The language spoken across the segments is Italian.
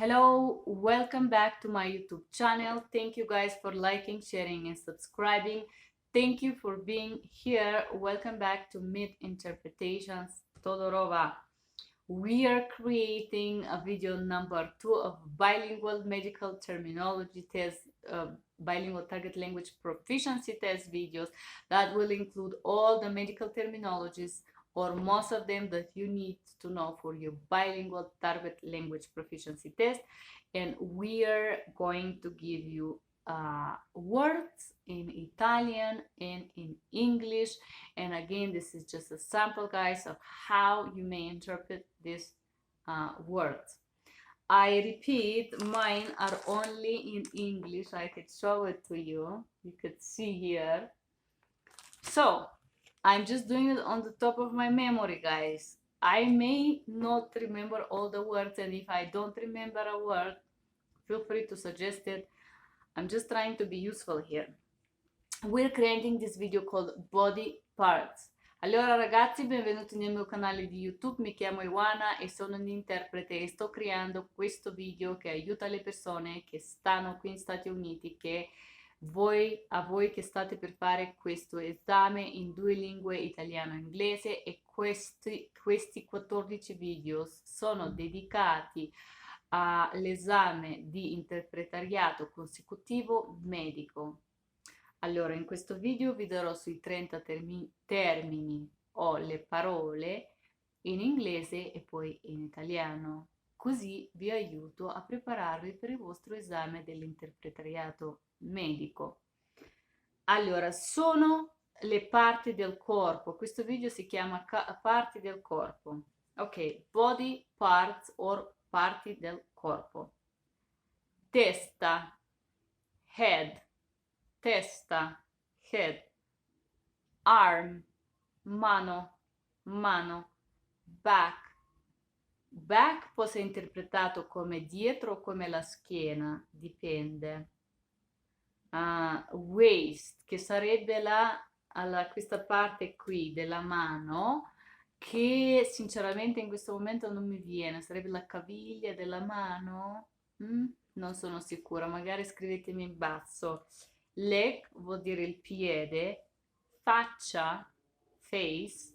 Hello, welcome back to my YouTube channel. Thank you guys for liking, sharing, and subscribing. Thank you for being here. Welcome back to Mid Interpretations Todorova. We are creating a video number 2 of bilingual medical terminology test, bilingual target language proficiency test videos that will include all the medical terminologies or most of them that you need to know for your bilingual target language proficiency test. And we are going to give you words in Italian and in English. And again, this is just a sample, guys, of how you may interpret these words. I repeat, mine are only in English. I could show it to you. You could see here. So I'm just doing it on the top of my memory, guys. I may not remember all the words, and if I don't remember a word, feel free to suggest it. I'm just trying to be useful here. We're creating this video called Body Parts. Allora ragazzi, benvenuti nel mio canale di YouTube, mi chiamo Ioana e sono un interprete e sto creando questo video che aiuta le persone che stanno qui in Stati Uniti, che a voi che state per fare questo esame in due lingue, italiano e inglese, e questi 14 video sono dedicati all'esame di interpretariato consecutivo medico. Allora, in questo video vi darò sui 30 termini o le parole in inglese e poi in italiano, così vi aiuto a prepararvi per il vostro esame dell'interpretariato medico. Allora, sono le parti del corpo. Questo video si chiama parti del corpo. Ok, body parts or parti del corpo. Testa, head. Testa, head. Arm, mano, mano. Back. Back può essere interpretato come dietro o come la schiena, dipende. Waist, che sarebbe questa parte qui della mano, che sinceramente in questo momento non mi viene, sarebbe la caviglia della mano? Non sono sicura, magari scrivetemi in basso. Leg vuol dire il piede, faccia, face,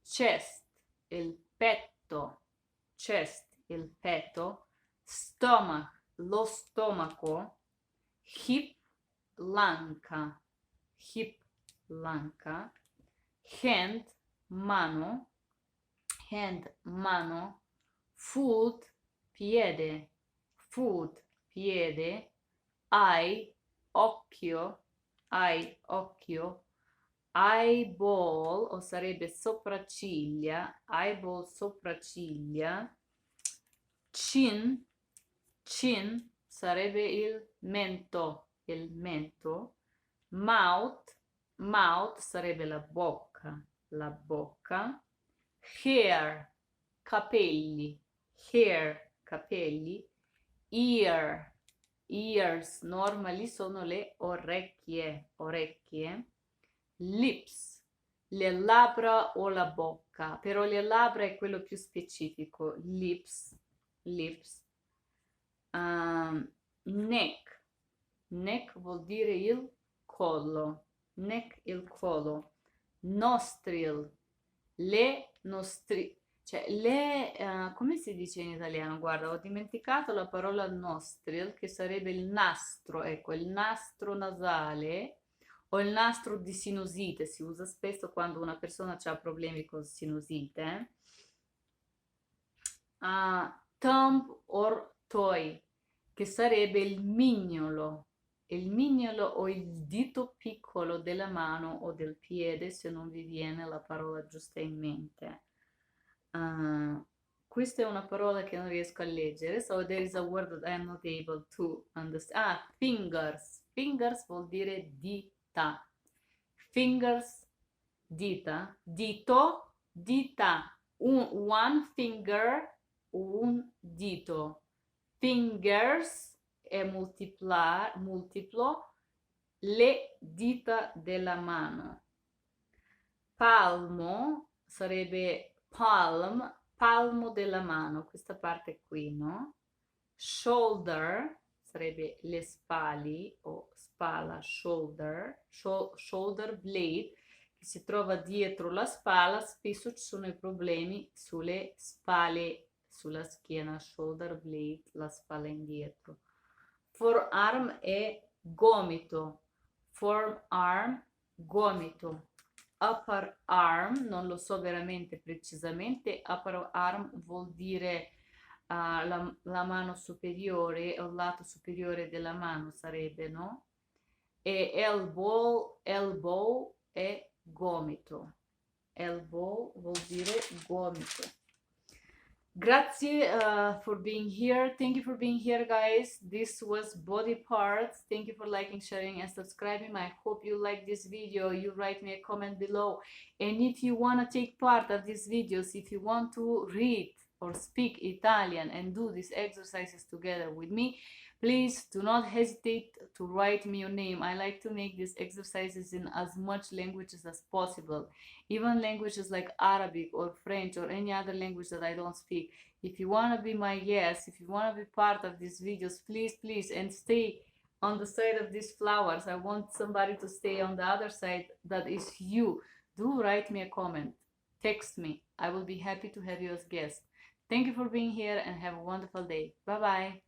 chest, il petto, chest, il petto, stomach, lo stomaco, hip, l'anca, hand, mano, foot, piede, eye, occhio, eyeball, o sarebbe sopracciglia, chin, sarebbe il mento, mouth sarebbe la bocca, hair, capelli, ears, normally sono le orecchie, lips, le labbra o la bocca, però le labbra è quello più specifico, lips, neck vuol dire il collo, nostril, come si dice in italiano? Guarda, ho dimenticato la parola nostril, che sarebbe il nastro, ecco, il nastro nasale o il nastro di sinusite, si usa spesso quando una persona ha problemi con sinusite. Thumb or toe, che sarebbe il mignolo o il dito piccolo della mano o del piede, se non vi viene la parola giusta in mente. Questa è una parola che non riesco a leggere, so there is a word that I am not able to understand. Fingers vuol dire dita, dita, one finger, un dito, fingers è multiplo, le dita della mano. Palmo sarebbe palm, palmo della mano, questa parte qui, no? Shoulder sarebbe le spali o spalla, shoulder blade, che si trova dietro la spalla. Spesso ci sono i problemi sulle spalle, sulla schiena, shoulder blade, la spalla indietro. Forearm è gomito, forearm, gomito. Upper arm, non lo so veramente precisamente, upper arm vuol dire la mano superiore o il lato superiore della mano sarebbe, no? E elbow è gomito. Elbow vuol dire gomito. Grazie for being here. Thank you for being here, guys. This was body parts. Thank you for liking, sharing, and subscribing. I hope you like this video. You write me a comment below. And if you want to take part of these videos, if you want to read or speak Italian and do these exercises together with me, please do not hesitate to write me your name. I like to make these exercises in as much languages as possible, even languages like Arabic or French or any other language that I don't speak. If you want to be my guest, if you want to be part of these videos, please, and stay on the side of these flowers. I want somebody to stay on the other side, that is you. Do write me a comment, text me. I will be happy to have you as guest. Thank you for being here and have a wonderful day. Bye bye.